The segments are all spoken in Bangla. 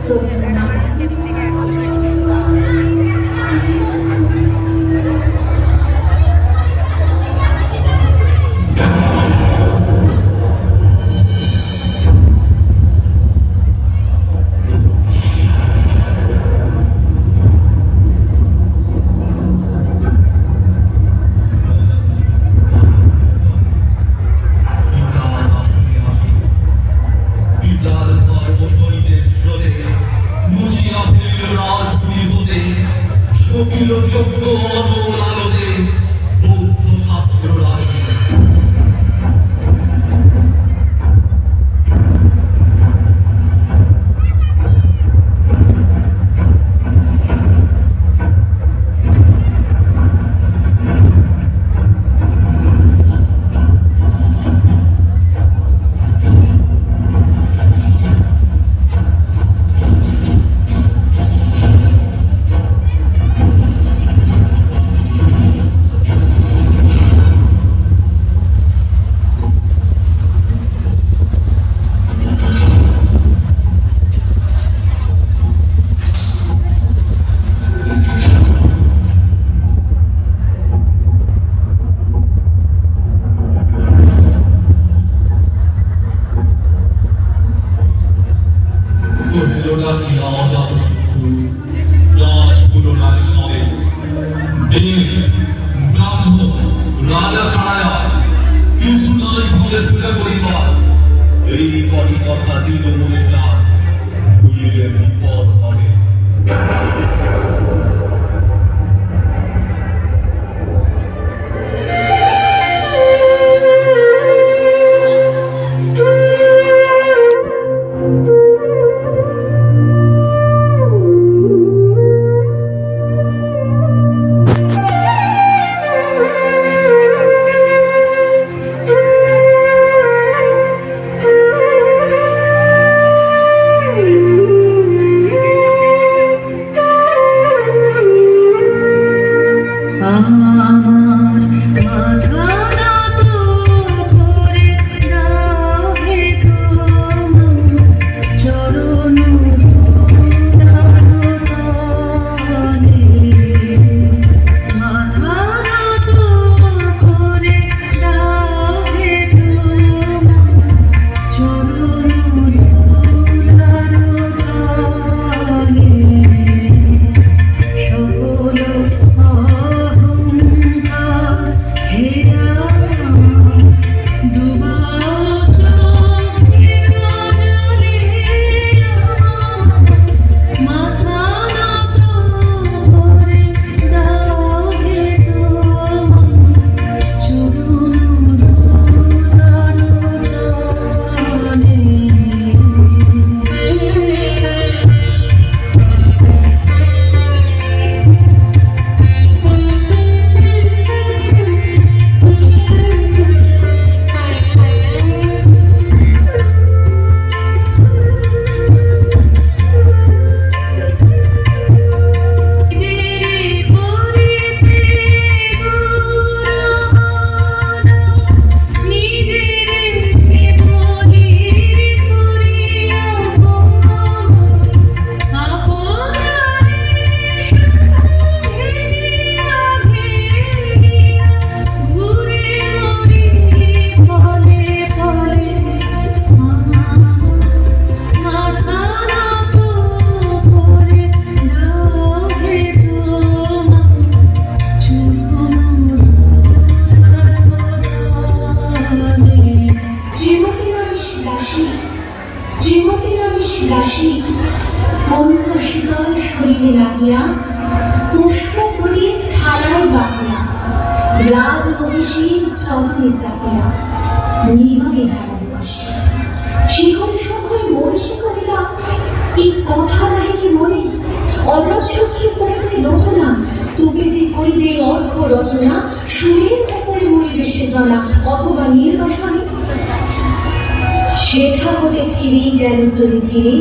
রবীন্দ্রনাথ। শেখা হতে ফিরে গেল চলে ফিরে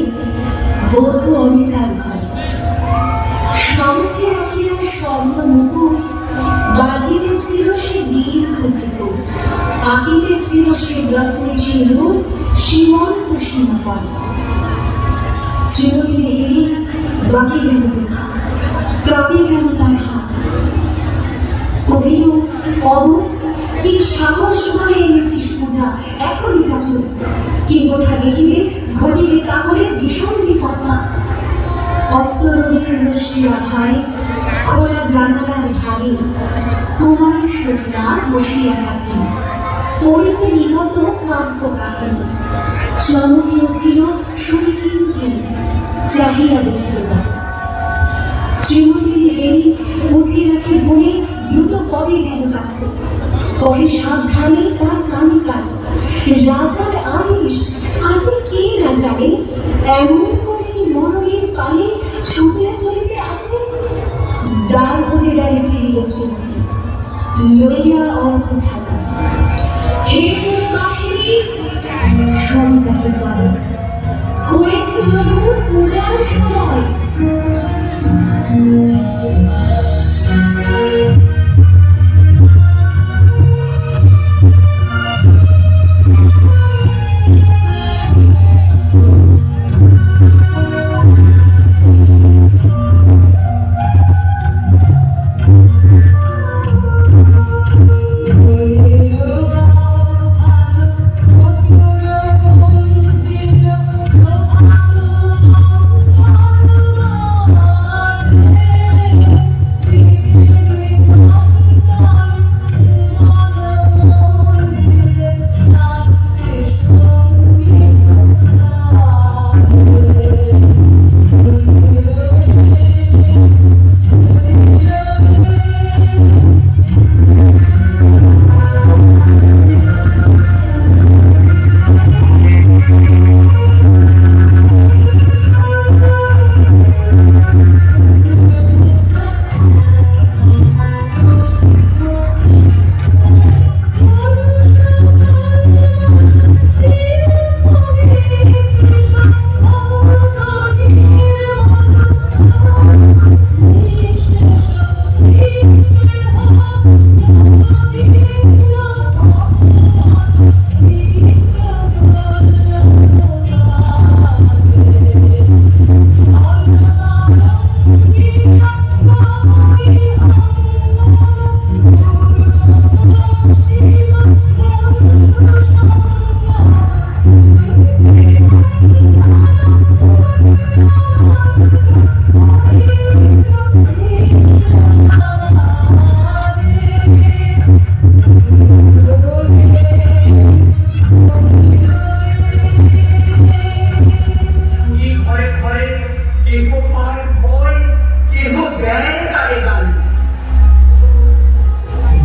বধূ অনিতার ঘরে সমুখে রাখিয়া স্বর্ণ মুকুট বাজিতেছিল সে দীর্ঘ চিকুর আঁকিতেছিল সে যত্নে সিঁদুর সীমন্ত সীমাপদ শ্রীমতী বাকি গেল দেখা, কাঁপে গেল তার হাত। কহিল, অবোধ, কি সাহস বলে এনেছিস পূজা, এখনই যা চলে। কি কোথা দেখিবে, ঘটিবে তাহলে ভীষণ বিপদপাত। অস্তরণের রশ্মিয়া ভাই, খোলা জানালার ধারে কুমারের শুকনা বসিয়া থাকেন, পড়িতে নিহত কাব্য কাহিনী। চমকে উঠিল শুনি কিঙ্কিণ, চাহিয়া দেখিল দাস। শ্রীমতীর হেরি পুঁথি রাখি বনে দ্রুত পদে গেল কাছে। কহে সাবধানে তার কানে কানে, রাজার আদেশ আজি কে না জানে। এমন করে কি মরণের পানে ছুটে চলিতে আসে। দ্বার হতে গেলে ফিরিল শ্রীমতী, লইয়া অঙ্ক থাকা। হে মাসিনী, সন্তাকে করে হয়েছে প্রভুর পূজার সময়।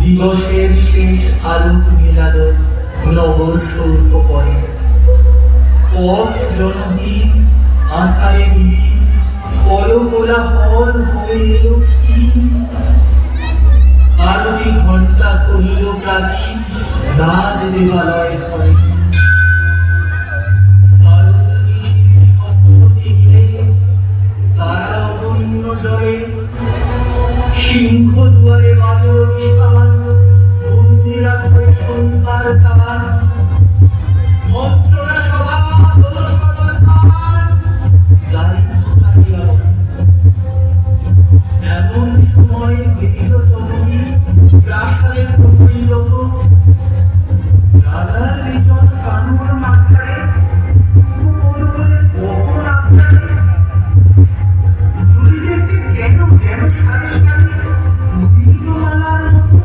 দিবসের শেষ আলোক মিলালো নগর সৌধ পরে। পথ জনহীন, আকারে বিলীন, কলকোলাহল হয়ে এলো ক্ষীণ। আরতি ঘণ্টা কহিল প্রাচীন, রাজ দেবালয় ঘরে। তারা অরণ্য জলে, সিংহ দুয়ারে বাজো বিশাল, মন্দিরা করে সন্ধ্যার কাল। মন্ত্রণা সভা হল সমাধান, দায়িত্ব থাকিয়া এমন সময় দেখিল জননী প্রাসাদের প্রহরী যত। রাজার বিজন কানুর মাঝখানে কখন আপনারে জুড়িতেছে কেন যেন সারে সারে মালার মতো।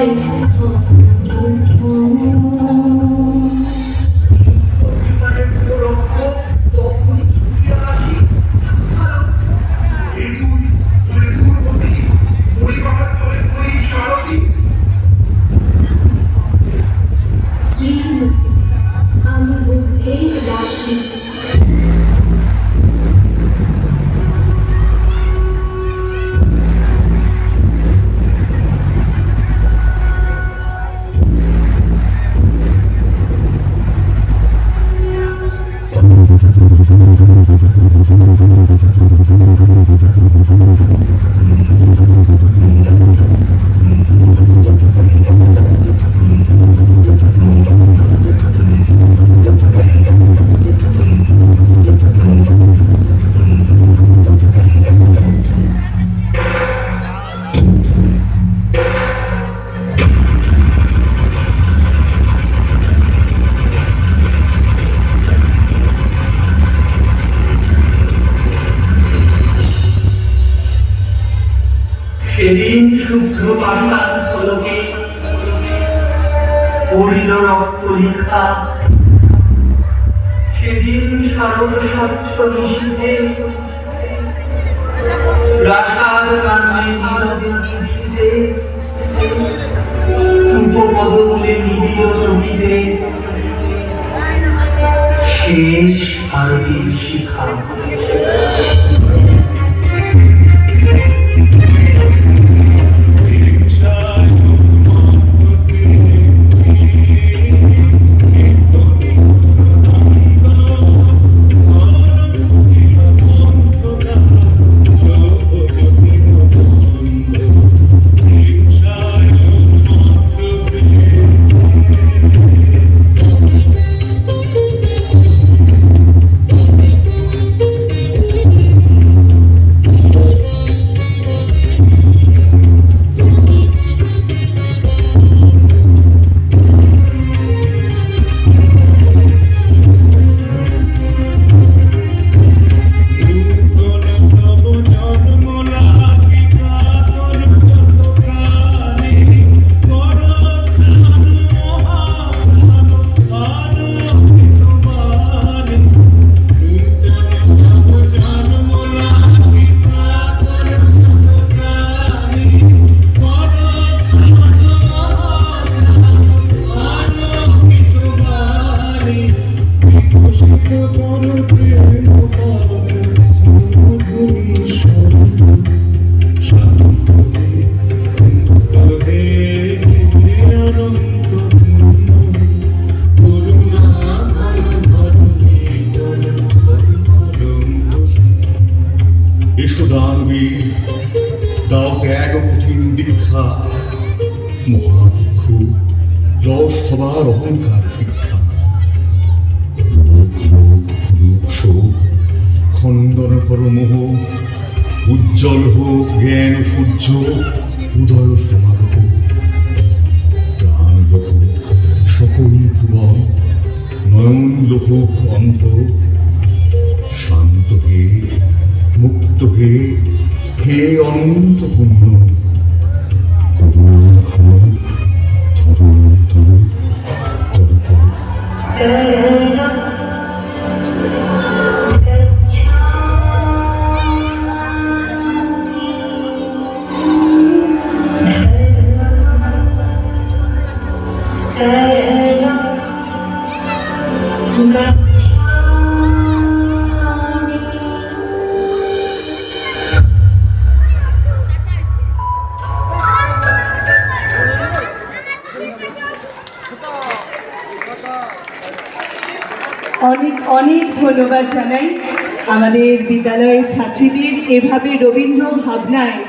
হয় অভিমানের রক্ষক তখনই ছুটিয়া আসি এই তুই তোরে দুর্গতি পরিবার তোরে করি সারথি শ্রীমূর্তি আমি বুদ্ধের দাসী সেদিন শুভ্র পাষাণ ফলকে পড়িল রক্ত লেখা সেদিন শারদ স্বচ্ছ নিশীথে প্রাসাদ কান্ডে নীরবে নিভৃতে স্তূপ পদমূলে নিবিড় চকিতে শেষ আরতির শিখা দাও ত্যাগ কঠিন দীক্ষা মহাদুঃখ রস সবার অহংকার শিক্ষা শোক খণ্ডন কর মোহ উজ্জ্বল হোক জ্ঞান সূর্য উদয় সমারোহ প্রাণ লোক সকল ভুবন নয়ন লোক অন্ধ শান্ত হে মুক্ত হে হে অনন্ত পুণ্য অনেক অনেক ধন্যবাদ জানাই আমাদের বিদ্যালয়ের ছাত্রীদের এভাবে রবীন্দ্র ভাবনায়